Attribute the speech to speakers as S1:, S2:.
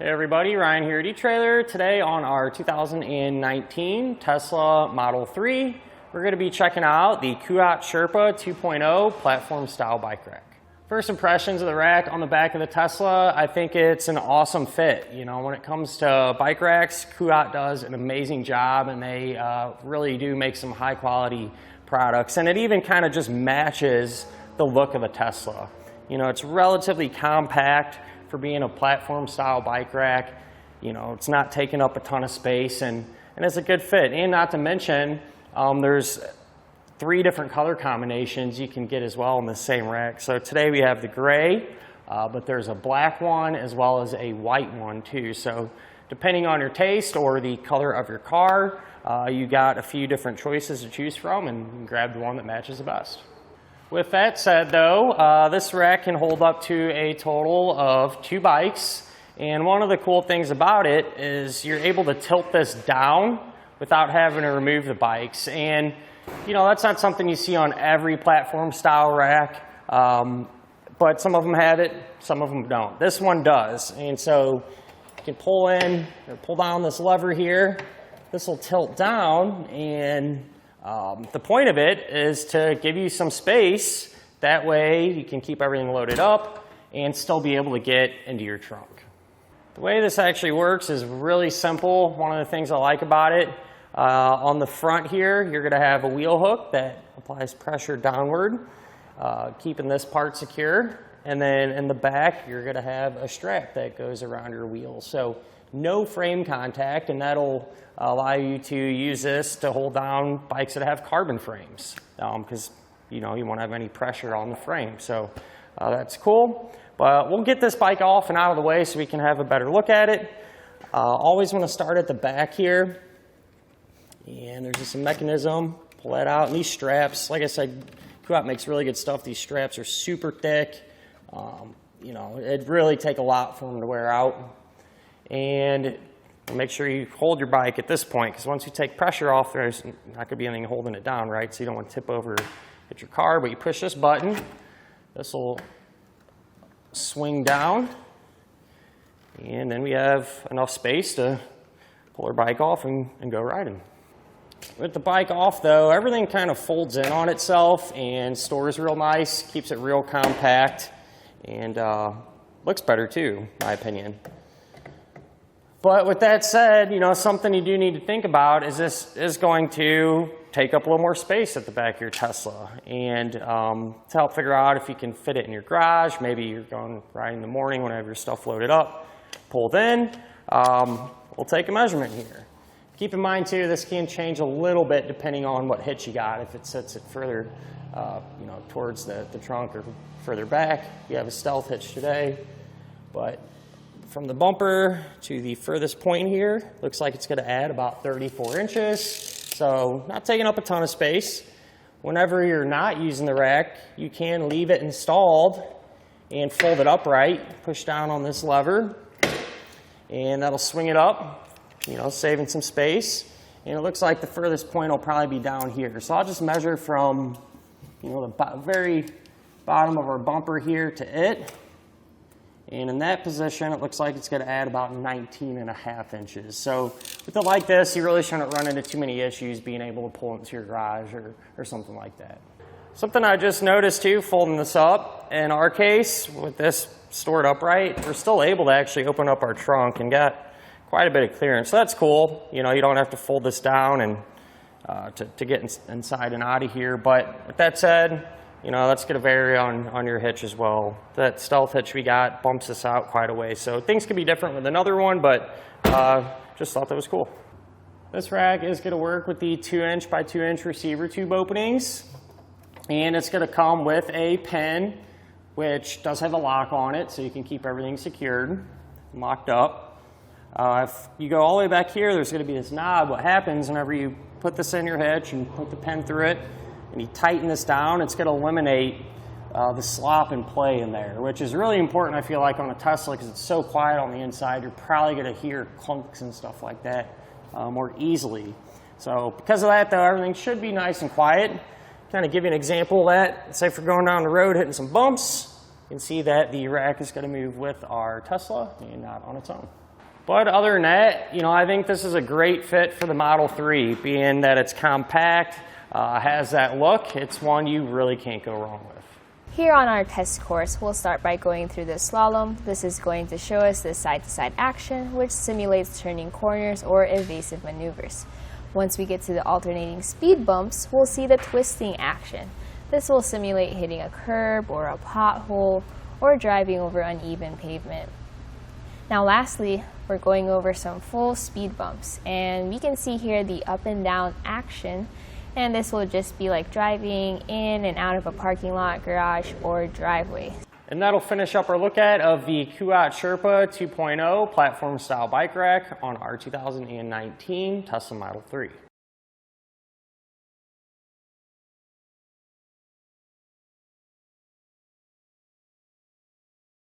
S1: Hey everybody, Ryan here at eTrailer. Today on our 2019 Tesla Model 3, we're going to be checking out the Kuat Sherpa 2.0 platform style bike rack. First impressions of the rack on the back of the Tesla, I think it's an awesome fit. You know, when it comes to bike racks, Kuat does an amazing job, and they really do make some high quality products, and it even kind of just matches the look of a Tesla. You know, it's relatively compact for being a platform style bike rack. You know, it's not taking up a ton of space, and it's a good fit. And not to mention, there's 3 different color combinations you can get as well in the same rack. So today we have the gray, but there's a black one as well as a white one too. So depending on your taste or the color of your car, you got a few different choices to choose from, and you can grab the one that matches the best. With that said though, this rack can hold up to a total of 2 bikes, and one of the cool things about it is you're able to tilt this down without having to remove the bikes. And you know, that's not something you see on every platform style rack, but some of them have it, some of them don't. This one does, and so you can pull in or pull down this lever here. This will tilt down, and the point of it is to give you some space. That way you can keep everything loaded up and still be able to get into your trunk. The way this actually works is really simple. One of the things I like about it, on the front here, you're going to have a wheel hook that applies pressure downward, keeping this part secure. And then in the back, you're going to have a strap that goes around your wheels. So no frame contact, and that'll allow you to use this to hold down bikes that have carbon frames, because you know, you won't have any pressure on the frame. So that's cool. But we'll get this bike off and out of the way so we can have a better look at it. Always want to start at the back here. And there's just a mechanism. Pull that out. And these straps, like I said, Kuat makes really good stuff. These straps are super thick. You know, it'd really take a lot for them to wear out. And make sure you hold your bike at this point, because once you take pressure off, there's not going to be anything holding it down, right? So you don't want to tip over, hit your car, but you push this button. This will swing down, and then we have enough space to pull our bike off and go riding. With the bike off though, everything kind of folds in on itself and stores real nice, keeps it real compact, and looks better too, in my opinion. But with that said, you know, something you do need to think about is this is going to take up a little more space at the back of your Tesla. And to help figure out if you can fit it in your garage, maybe you're going riding in the morning when you have your stuff loaded up, pulled in, we'll take a measurement here. Keep in mind too, this can change a little bit depending on what hitch you got. If it sets it further, you know, towards the trunk or further back, you have a stealth hitch today. But from the bumper to the furthest point here, looks like it's going to add about 34 inches. So not taking up a ton of space. Whenever you're not using the rack, you can leave it installed and fold it upright. Push down on this lever, and that'll swing it up, you know, saving some space. And it looks like the furthest point will probably be down here. So I'll just measure from, you know, the very bottom of our bumper here to it. And in that position, it looks like it's going to add about 19.5 inches. So with it like this, you really shouldn't run into too many issues being able to pull it into your garage or something like that. Something I just noticed too, folding this up, in our case, with this stored upright, we're still able to actually open up our trunk and got quite a bit of clearance. So that's cool. You know, you don't have to fold this down and to get inside and out of here. But with that said, you know, that's going to vary on your hitch as well. That stealth hitch we got bumps us out quite a way. So things can be different with another one, but just thought that was cool. This rack is going to work with the 2-inch by 2-inch receiver tube openings. And it's going to come with a pin, which does have a lock on it, so you can keep everything secured, locked up. If you go all the way back here, there's going to be this knob. What happens whenever you put this in your hitch and put the pin through it, and you tighten this down, it's going to eliminate the slop and play in there, which is really important, I feel like, on a Tesla, because it's so quiet on the inside. You're probably going to hear clunks and stuff like that more easily. So because of that, though, everything should be nice and quiet. Kind of give you an example of that. Say if we're going down the road hitting some bumps, you can see that the rack is going to move with our Tesla and not on its own. But other than that, I think this is a great fit for the Model 3, being that it's compact, has that look. It's one you really can't go wrong with.
S2: Here on our test course, we'll start by going through the slalom. This is going to show us the side-to-side action, which simulates turning corners or evasive maneuvers. Once we get to the alternating speed bumps, we'll see the twisting action. This will simulate hitting a curb or a pothole or driving over uneven pavement. Now lastly, we're going over some full speed bumps, and we can see here the up and down action, and this will just be like driving in and out of a parking lot, garage, or driveway.
S1: And that'll finish up our look at of the Kuat Sherpa 2.0 platform style bike rack on our 2019 Tesla Model 3.